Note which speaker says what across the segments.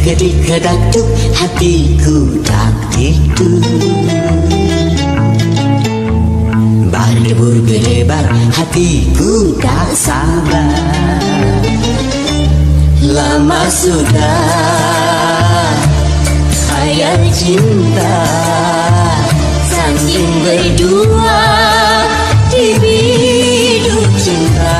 Speaker 1: Kedik-kedakduk hatiku tak itu. Berdebur-gedebar hatiku tak sabar. Lama sudah khayal cinta saling berdua di biduk cinta.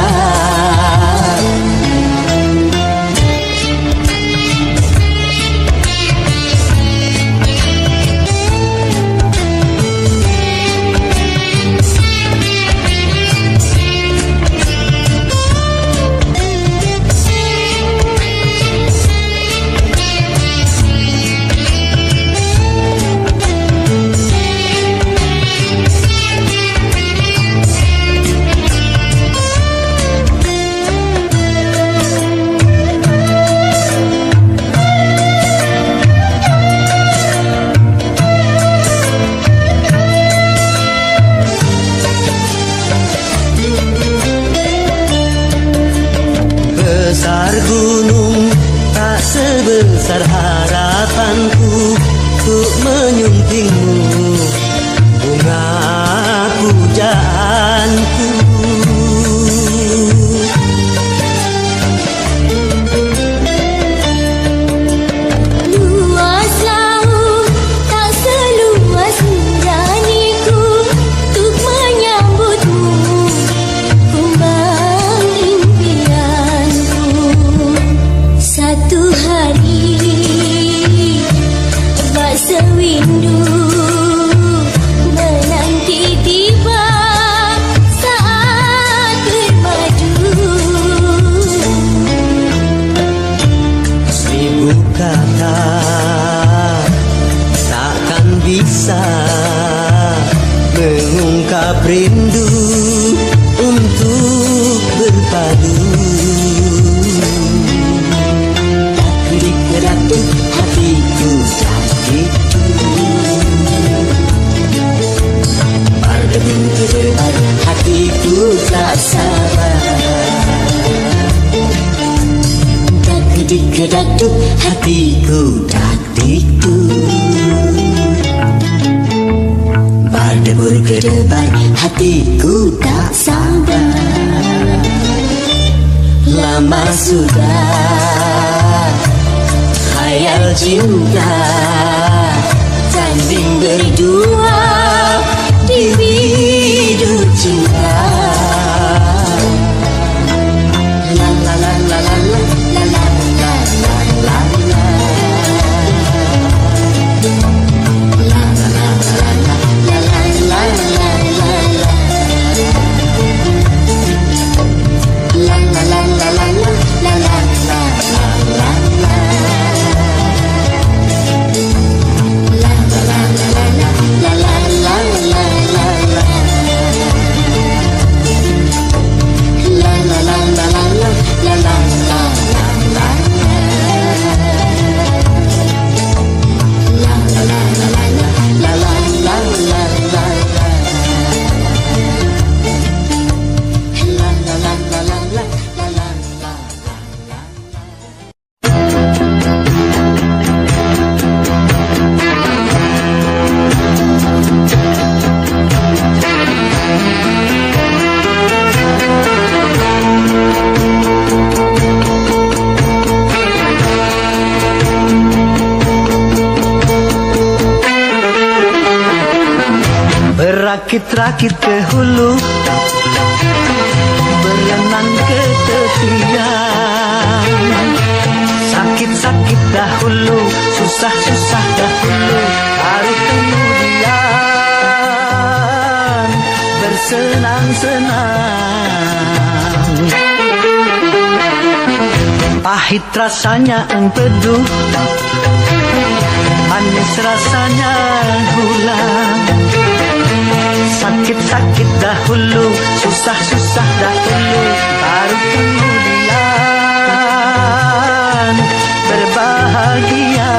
Speaker 1: Besar gunung tak sebesar harapanku untuk menyuntingmu, bunga pujaanku.
Speaker 2: Luas laut tak seluas nuraniku untuk menyambutmu, kumbang impianku. Satu hari bak sewindu menanti tiba saat bermadu.
Speaker 1: Seribu kata takkan bisa mengungkap rindu untuk berpadu. Kedik-kedakduk hatiku tak itu. Berdebur-gedebar hatiku tak sabar. Kedik-kedakduk hatiku tak itu. Berdebur-gedebar hatiku tak sabar. Lama sudah khayal cinta tanding berdua di biduk cinta. La la la la la la la la la la la la. La la la la la la la la la la la. La la la la la la la la la la la. La la la la la la la la la la la. La la la la la la la la la la la. La la la la la la la la la la la. La la la la la la la la la. Berakit-rakit ke hulu, berenang ke tepian. Sakit-sakit dahulu, susah-susah dahulu, baru kemudian bersenang-senang. Pahit rasanya empedu, manis rasanya gula. Sakit-sakit dahulu, susah-susah dahulu, baru kemudian berbahagia.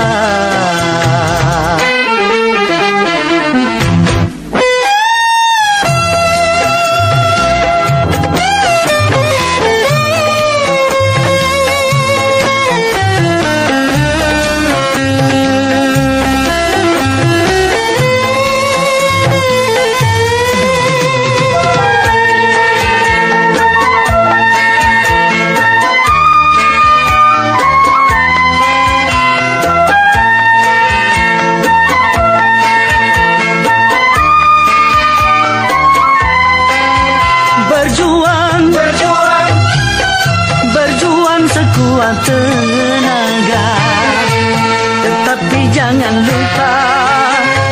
Speaker 3: sekuat tenaga. Tetapi jangan lupa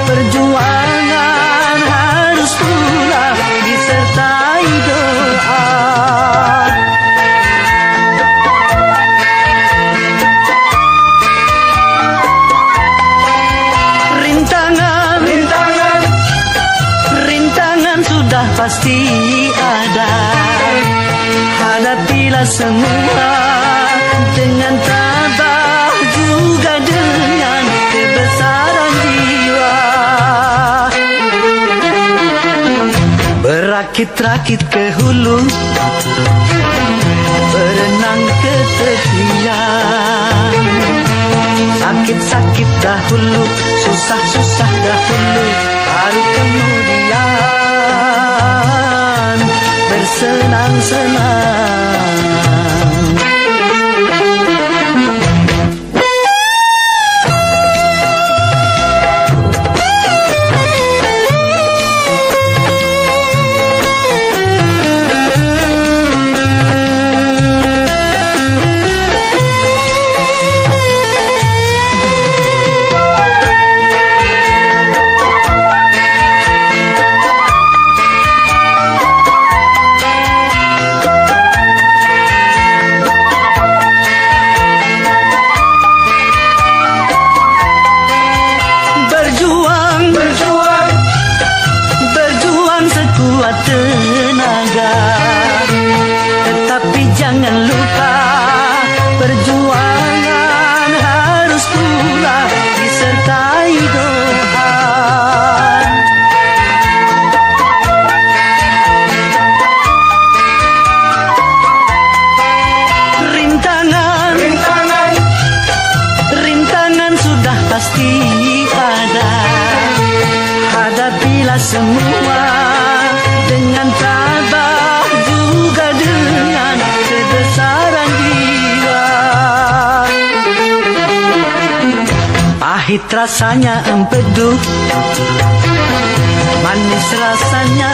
Speaker 3: perjuangan harus pula disertai doa. Rintangan sudah pasti ada. Hadapilah semua dengan tabah, juga dengan kebesaran jiwa. Berakit-rakit ke hulu, berenang ke tepian. Sakit-sakit dahulu, susah-susah dahulu, baru kemudian bersenang-senang. Berjuang sekuat tenaga. Tetapi jangan lupa perjuangan harus pula disertai doa. Rintangan sudah pasti ada. Hadapilah semua dengan tabah, juga dengan kebesaran jiwa. Pahit rasanya empedu, manis rasanya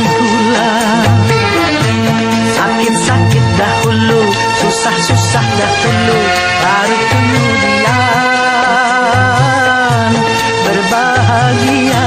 Speaker 3: gula. Sakit-sakit dahulu, susah-susah dahulu, baru kemudian berbahagia.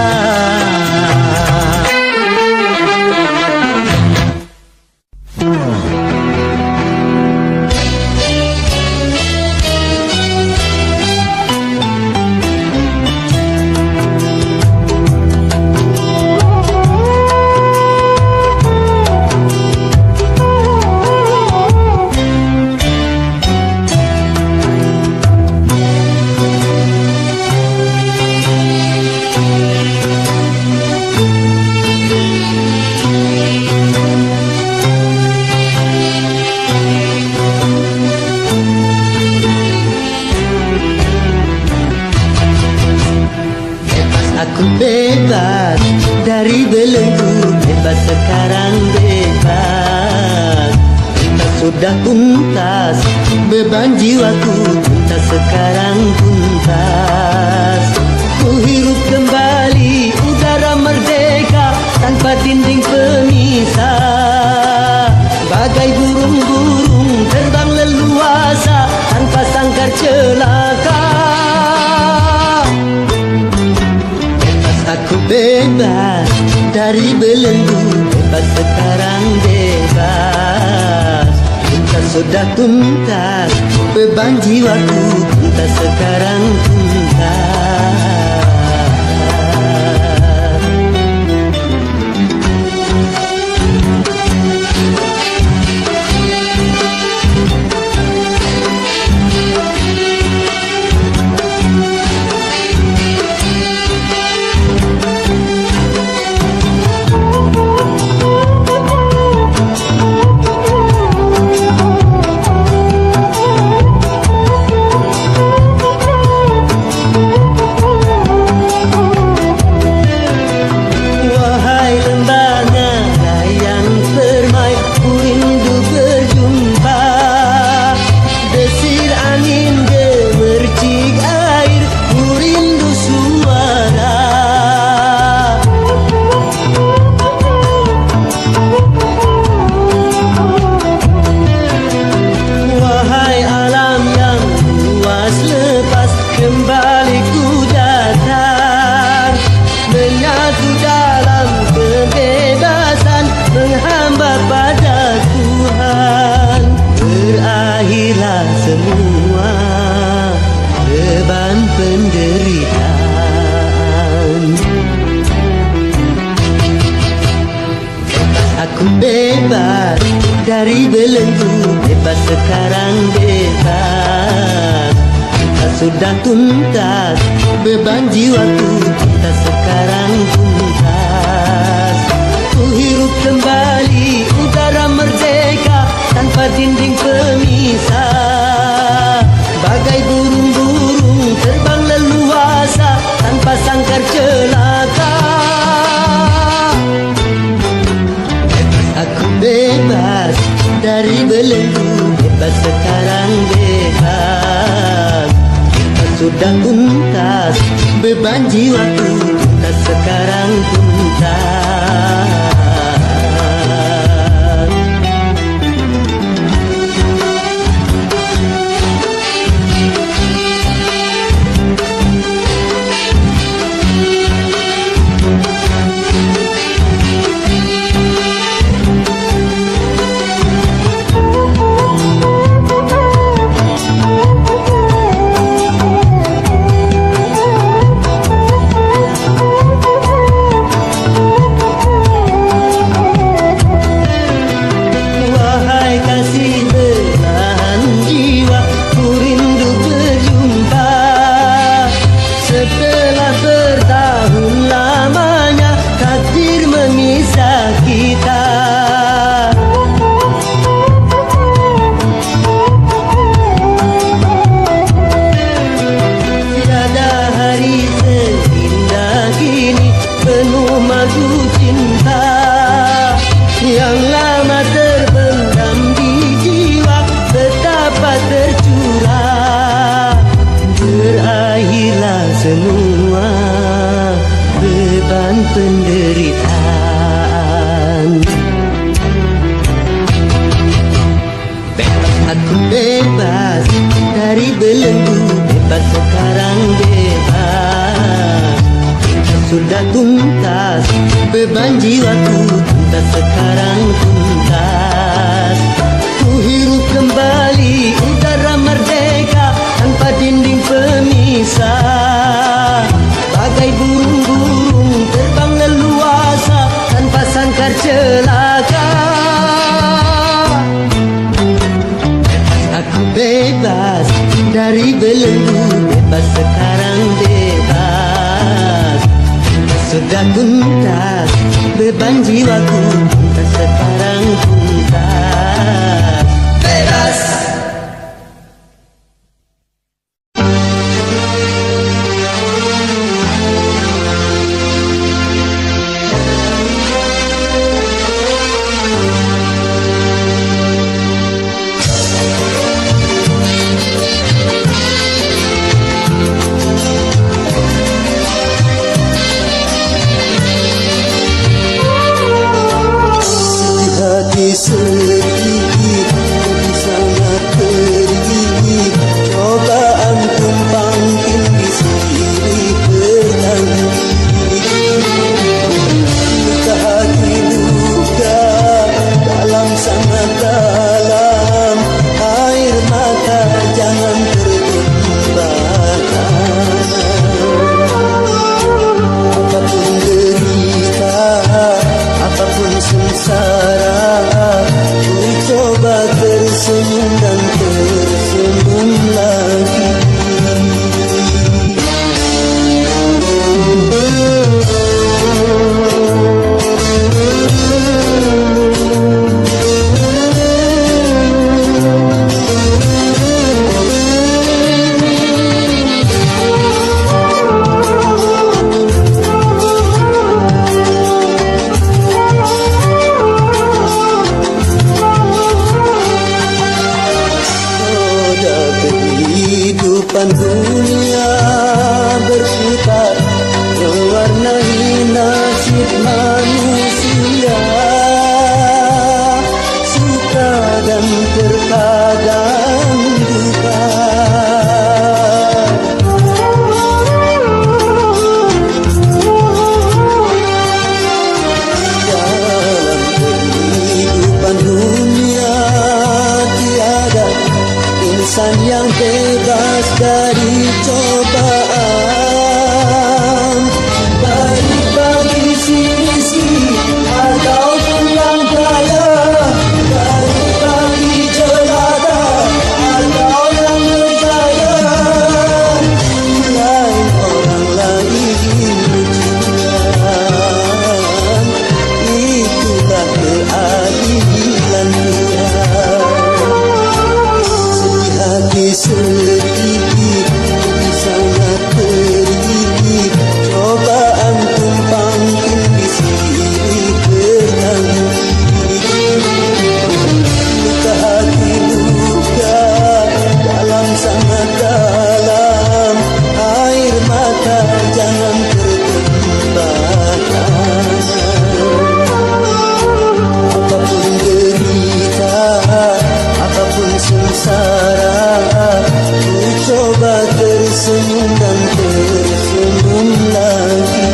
Speaker 3: Aku bebas dari belenggu, bebas sekarang bebas. Tuntas sudah tuntas, beban jiwaku tuntas sekarang tuntas. Ku hirup kembali udara merdeka tanpa dinding pemisah. Bagai burung-burung terbang leluasa tanpa sangkar celaka. Aku bebas dari belenggu, bebas sekarang bebas. Tuntas sudah tuntas, beban jiwaku tuntas sekarang tuntas. sekarang bebas. Cinta sudah tuntas, beban jiwaku cinta sekarang tuntas. Ku hirup kembali udara merdeka tanpa dinding pemisah. Bagai burung-burung terbang leluasa tanpa sangkar celaka. Aku bebas dari belenggu, bebas sekarang bebas. Cinta sudah tuntas, beban jiwaku tuntas sekarang tuntas. Semua beban penderitaan. Aku bebas dari belenggu, bebas sekarang bebas. Cinta sudah tuntas, beban jiwaku tuntas sekarang tuntas. Ku hirup kembali udara merdeka tanpa dinding pemisah. Bagai burung-burung terbang leluasa tanpa sangkar celaka. Aku bebas dari belenggu, bebas sekarang bebas. Sudah tuntas, beban jiwaku tuntas sekarang tuntas. Bebas. Baik bagi si miskin tersenyum dan tersenyum lagi.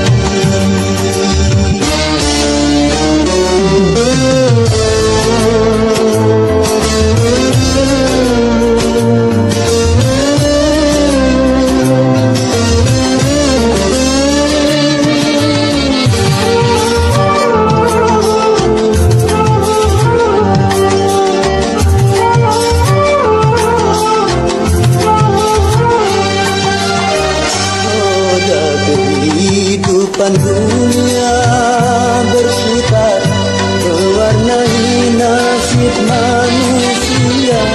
Speaker 3: Kehidupan dunia berputar mewarnai nasib manusia,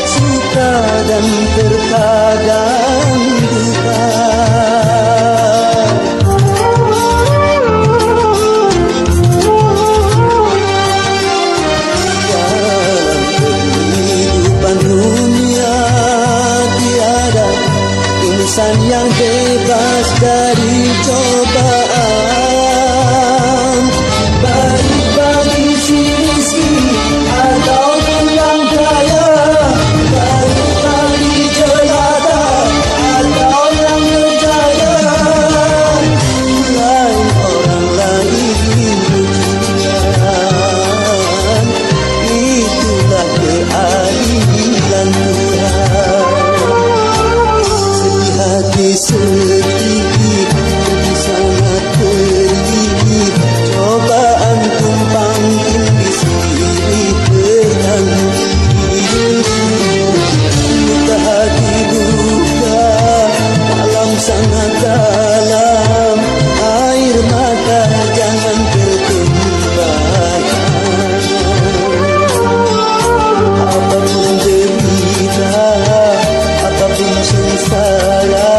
Speaker 3: suka dan terkadang duka. Dalam kehidupan dunia tiada insan yang bebas dari cobaan, baik bagi si miskin ataupun yang kaya, baik bagi jelata atau yang berjaya. Lain orang lain ujian, itulah keadilan Tuhan. Hati sedih, jadi sangat pedih, cobaan tumpang tindih silih berganti. Luka hati duka dalam sangat dalam, air mata jangan tertumpahkan. Apapun derita, apapun sengsara,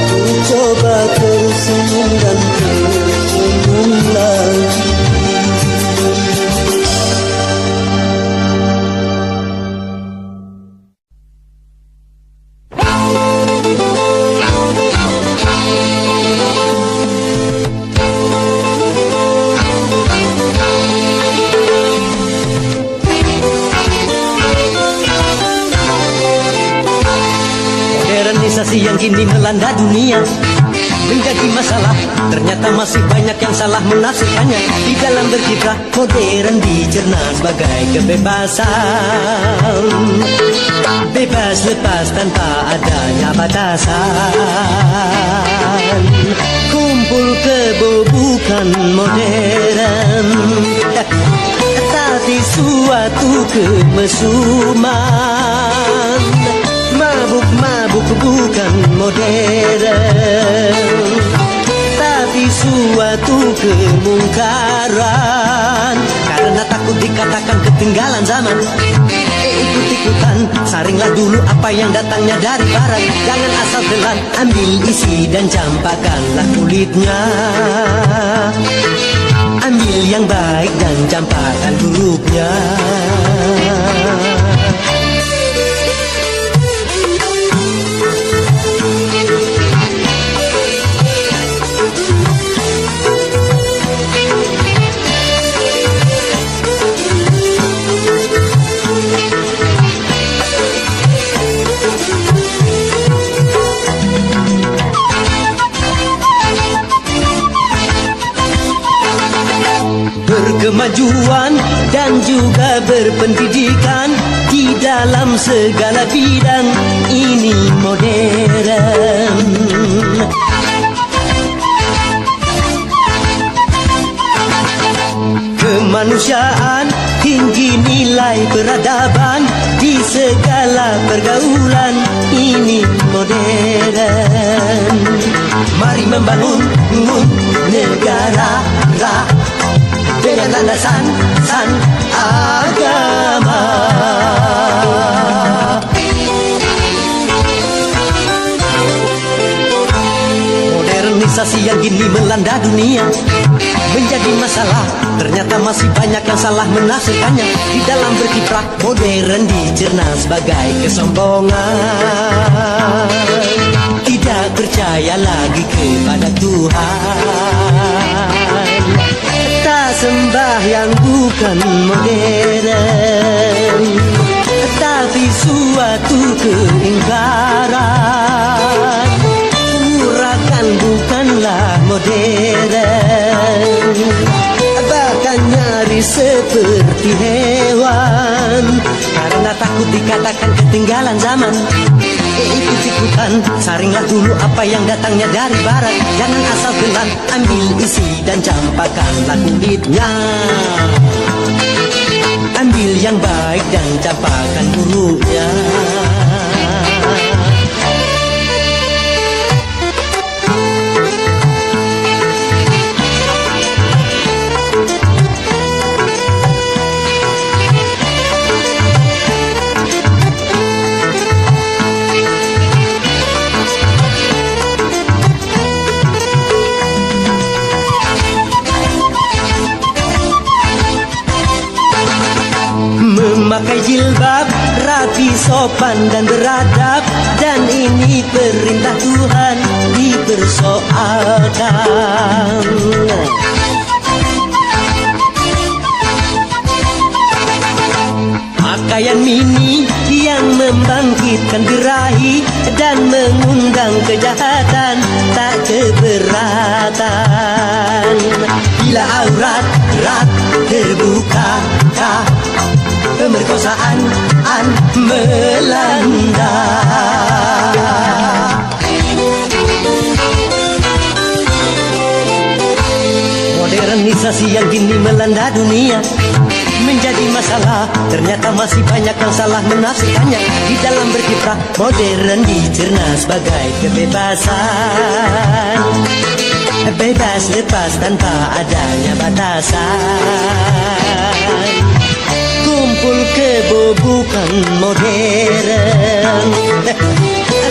Speaker 3: ku coba tersenyum dan tersenyum lagi. Modernisasi yang kini melanda dunia menjadi masalah. Ternyata masih banyak yang salah menafsirkannya. Di dalam berkiprah modern dicerna sebagai kebebasan, bebas lepas tanpa adanya batasan. Kumpul kebo bukan modern, tapi suatu kemesuman. Mabuk-mabuk bukan modern, tapi suatu kemungkaran. Karena takut dikatakan ketinggalan zaman, ikut-ikutan, saringlah dulu apa yang datangnya dari barat. Jangan asal telan, ambil isi dan campakkanlah kulitnya. Ambil yang baik dan campakkan buruknya. Berkemajuan dan juga berpendidikan di dalam segala bidang, ini modern. Kemanusiaan, tinggi nilai peradaban di segala pergaulan, ini modern. Mari membangun negara dengan landasan agama. Modernisasi yang kini melanda dunia menjadi masalah. Ternyata masih banyak yang salah menafsirkannya. Di dalam berkiprah modern dicerna sebagai kesombongan. Tidak percaya lagi kepada Tuhan, tak sembah yang bukan modern, tapi suatu keingkaran. Urakan bukanlah modern, bahkan nyaris seperti hewan. Karena takut dikatakan ketinggalan zaman, ikut-ikutan, saringlah dulu apa yang datangnya dari barat. Jangan asal telan, ambil isi dan campakkanlah kulitnya. Ambil yang baik dan campakkan buruknya. Memakai jilbab, rapi, sopan dan beradab, dan ini perintah Tuhan dipersoalkan. Pakaian mini yang membangkitkan birahi dan mengundang kejahatan tak keberatan. Bila aurat terbuka, pemerkosaan melanda. Modernisasi yang kini melanda dunia menjadi masalah. Ternyata masih banyak yang salah menafsirkannya. Di dalam berkiprah, modern dicerna sebagai kebebasan. Bebas lepas tanpa adanya batasan. Kumpul kebo bukan modern,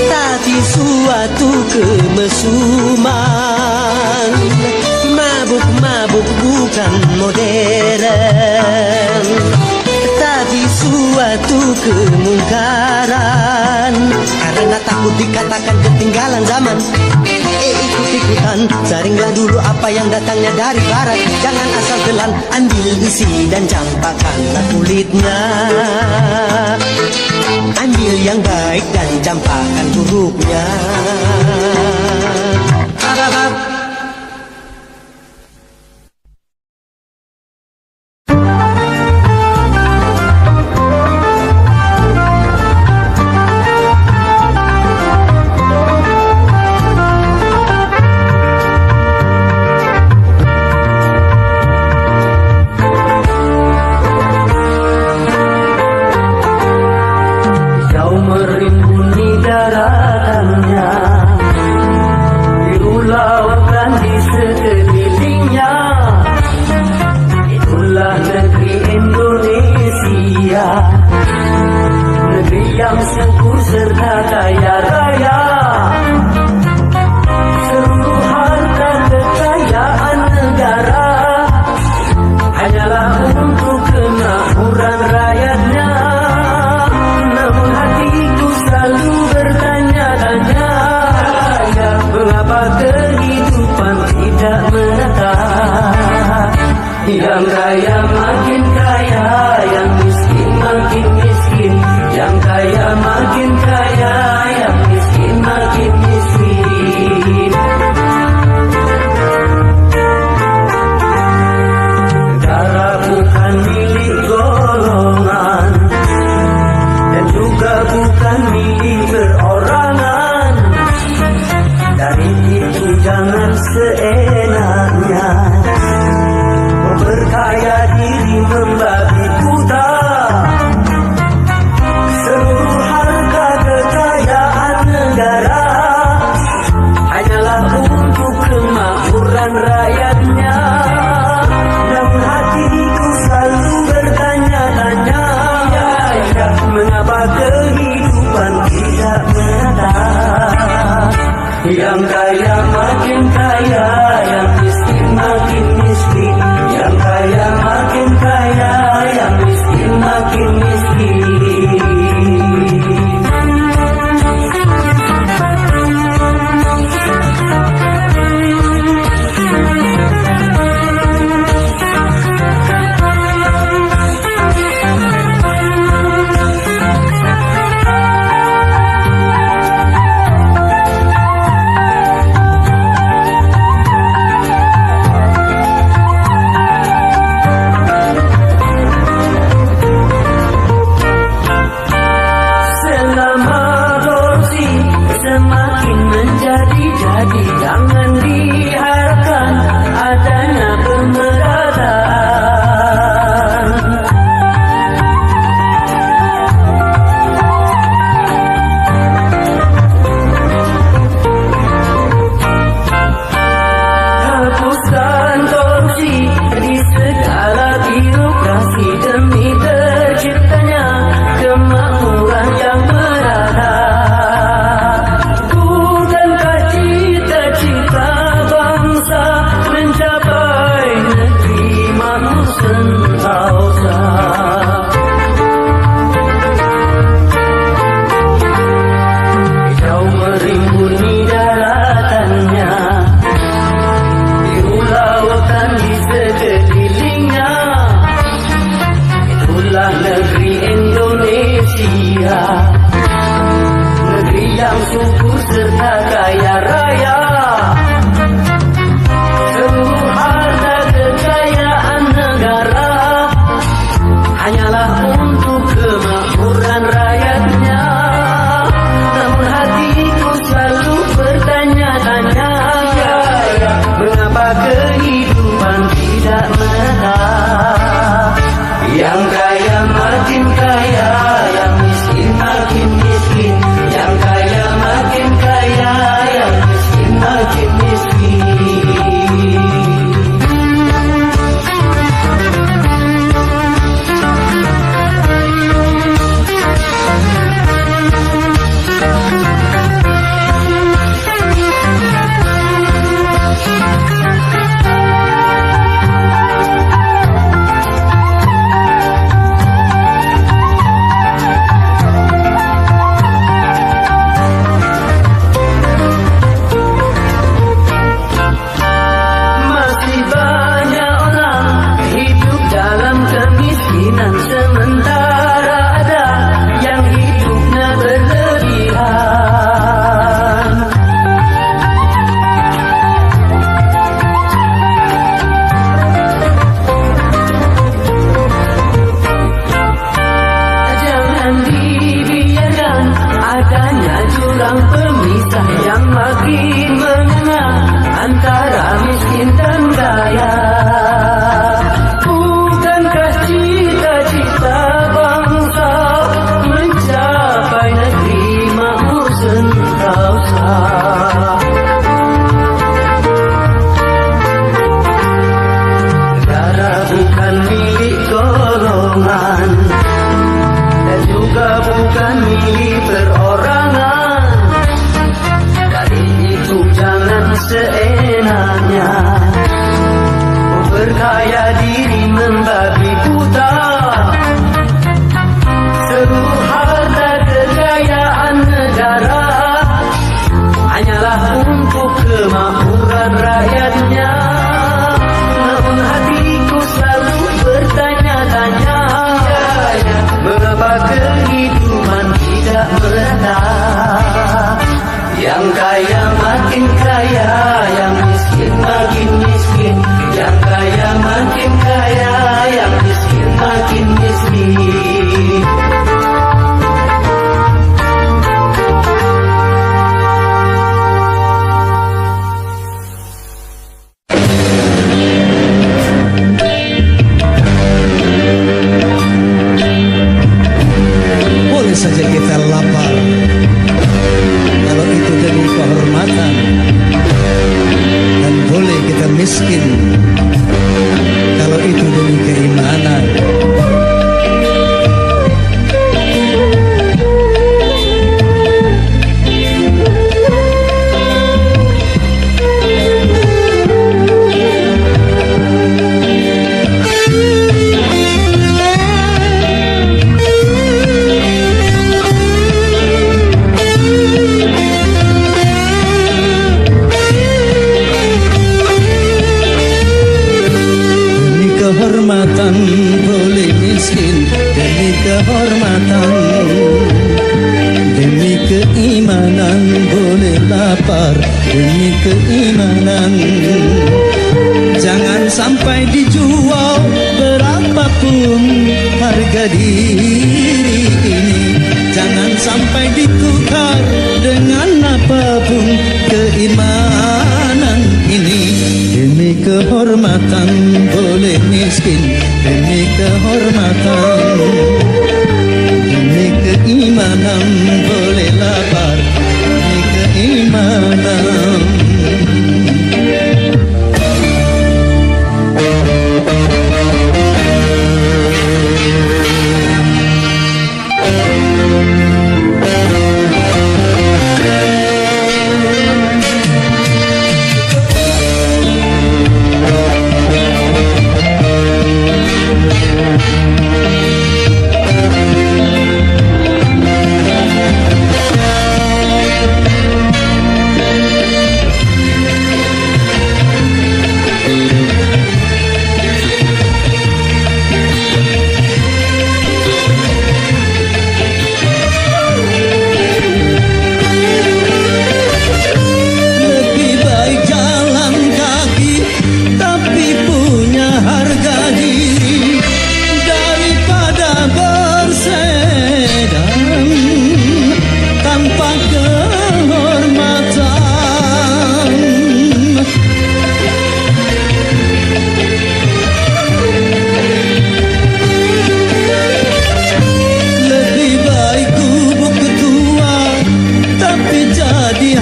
Speaker 3: tapi suatu kemesuman. Mabuk-mabuk bukan modern, tapi suatu kemungkaran. Karena takut dikatakan ketinggalan zaman, ikut-ikutan, saringlah dulu apa yang datangnya dari barat. Jangan asal telan, ambil isi dan campakkanlah kulitnya. Ambil yang baik dan campakkan buruknya.
Speaker 4: Yang kaya makin kaya, yang miskin makin miskin. Yang kaya makin kaya, yang miskin makin miskin. Negara bukan milik golongan, dan juga bukan milik perorangan. Dari itu jangan seenaknya berkaya diri membabi buta. Seluruh harta kekayaan negara hanyalah untuk kemakmuran rakyatnya. Namun hatiku selalu bertanya-tanya, mengapa kehidupan tidak merata? Yang kaya makin kaya, yang miskin makin miskin. Yang kaya makin kaya, yang miskin makin miskin. serta kaya raya. Seluruh harta kekayaan negara hanyalah untuk kemakmuran rakyatnya. Namun hatiku selalu bertanya-tanya, mengapa kehidupan tidak merata? Yang kaya makin kaya, yang miskin makin miskin. Yang kaya makin kaya, yang miskin makin miskin. Masih banyak orang hidup dalam kemiskinan, sementara ada yang hidupnya berlebihan. Jangan dibiarkan adanya jurang pemisah yang makin mengenang antara miskin dan kaya. Bukankah cita-cita bangsa mencapai negeri makmur sentosa? Negara bukan milik golongan dan juga bukan milik perorangan. Kali itu jangan seenaknya berkaya diri membabi buta. Seluruh harta kekayaan negara hanyalah untuk kemakmuran rakyatnya. Namun hatiku selalu bertanya-tanya, mengapa kehidupan tidak merata? Yang kaya makin kaya, yang miskin makin miskin. Yang kaya makin kaya, yang miskin makin miskin.
Speaker 3: Boleh saja kita lapar kalau itu demi kehormatan, dan boleh kita miskin kalau itu demi keimanan. Kehormatan boleh miskin demi kehormatan, demi keimanan boleh lapar demi keimanan. Jangan sampai dijual berapapun harga diri ini. Jangan sampai ditukar dengan apapun keimanan ini. Demi kehormatan boleh miskin, demi kehormatan, demi keimanan boleh lapar, demi keimanan.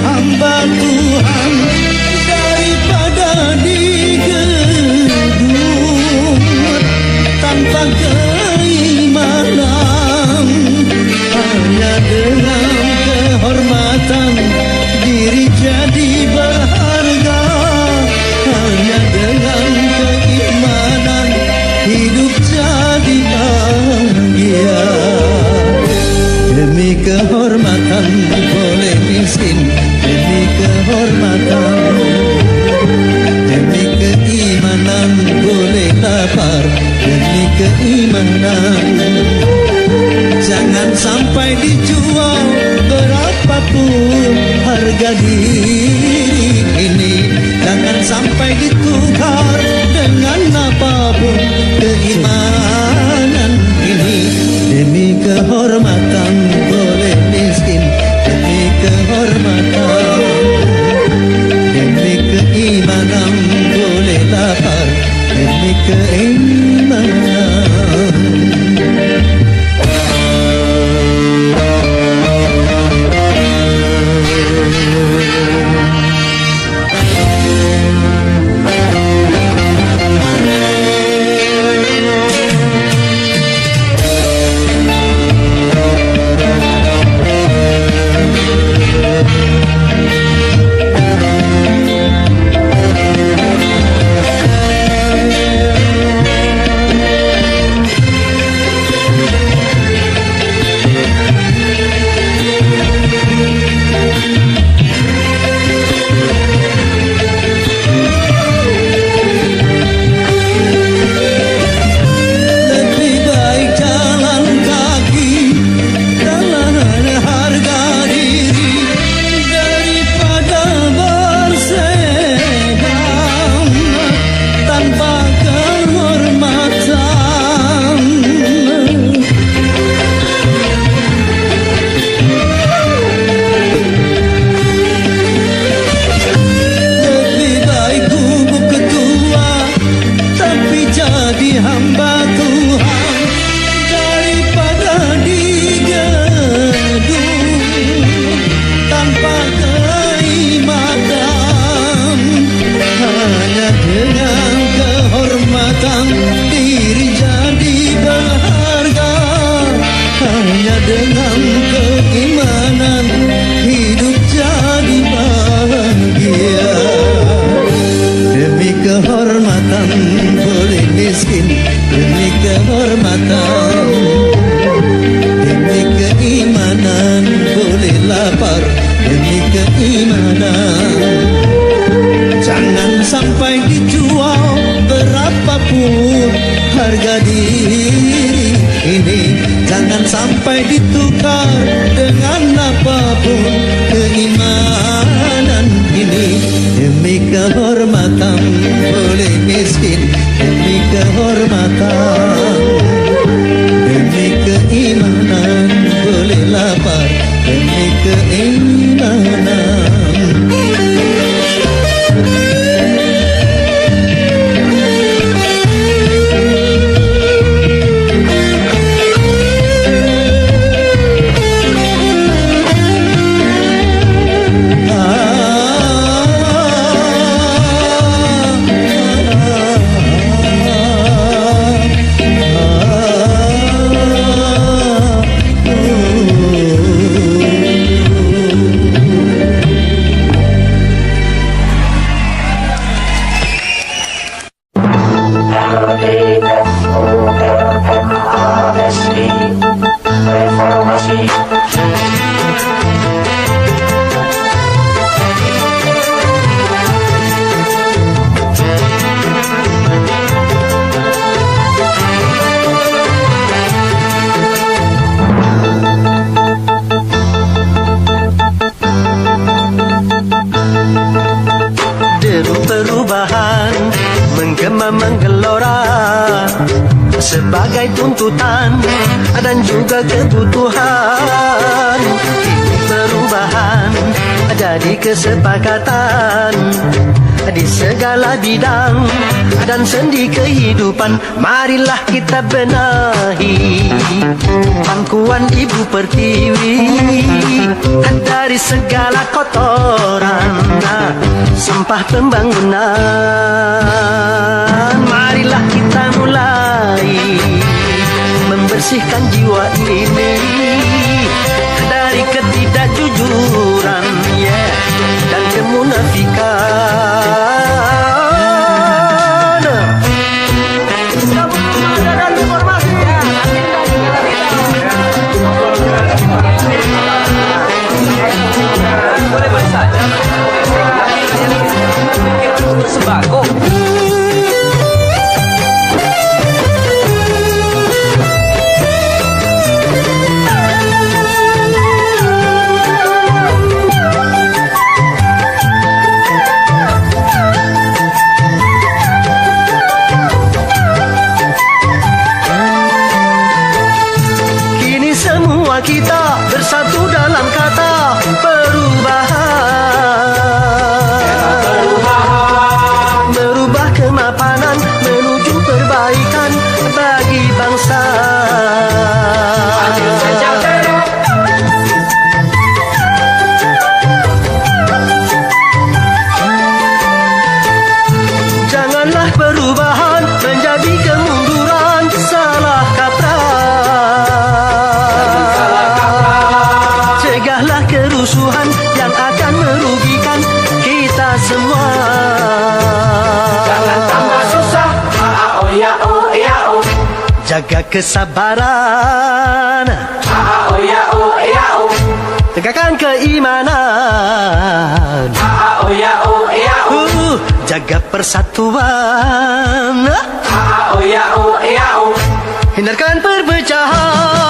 Speaker 5: hamba Tuhan daripada digedung tanpa keimanan. Hanya dengan kehormatan diri jadi berharga. Hanya dengan keimanan hidup jadi bahagia. Demi kehormatan boleh miskin, demi kehormatan, demi keimanan boleh lapar, demi keimanan. Jangan sampai dijual berapapun harga diri ini. Jangan sampai ditukar dengan apapun keimanan ini. Demi kehormatan boleh miskin, demi kehormatan, demi keimanan boleh lapar, demi keimanan. Dengan keimanan hidup jadi bahagia. Demi kehormatan boleh miskin, demi kehormatan, demi keimanan boleh lapar, demi keimanan. Jangan sampai dijual berapapun harga diri ini. Jangan sampai ditukar dengan apapun keimanan ini. Demi kehormatan boleh miskin, demi kehormatan, demi keimanan boleh lapar, demi keimanan.
Speaker 3: Menggelora sebagai tuntutan dan juga kebutuhan. Ini perubahan jadi kesepakatan di segala bidang dan sendi kehidupan. Marilah kita benahi pangkuan Ibu Pertiwi dari segala kotoran sampah pembangunan. Marilah kita mulai membersihkan jiwa ini dari ketidakjujuran dan kemunafikan.
Speaker 4: Boleh saja. Sembako.
Speaker 3: Kita bersatu dalam kata perubahan, merubah kemapanan menuju perbaikan bagi bangsa. Janganlah perubahan menjadi kemunduran, salah kaprah. Cegahlah kerusuhan yang akan merugikan kita semua.
Speaker 4: Jangan tambah susah. Oh ya oh ya oh.
Speaker 3: Jaga kesabaran.
Speaker 4: Oh ya oh ya oh.
Speaker 3: Tegakkan keimanan.
Speaker 4: Oh ya oh ya oh.
Speaker 3: Jaga persatuan.
Speaker 4: Oh ya oh ya oh.
Speaker 3: Hindarkan perpecahan.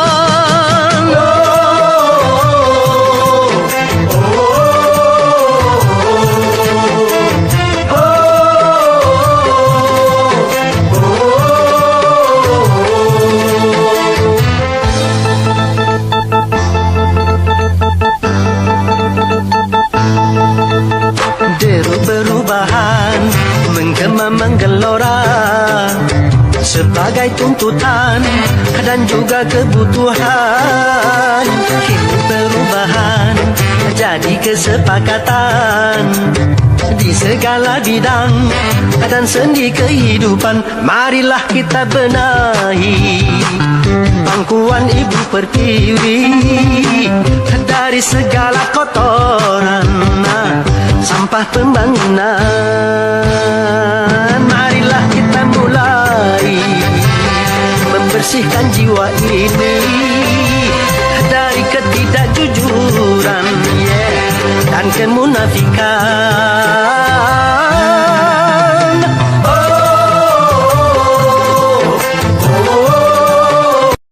Speaker 3: Deru perubahan menggema menggelora sebagai tuntutan dan juga kebutuhan. Kini perubahan jadi kesepakatan di segala bidang dan sendi kehidupan. Marilah kita benahi pangkuan Ibu Pertiwi dari segala kotoran sampah pembangunan. Marilah kita mulai membersihkan jiwa ini dari ketidakjujuran dan kemunafikan.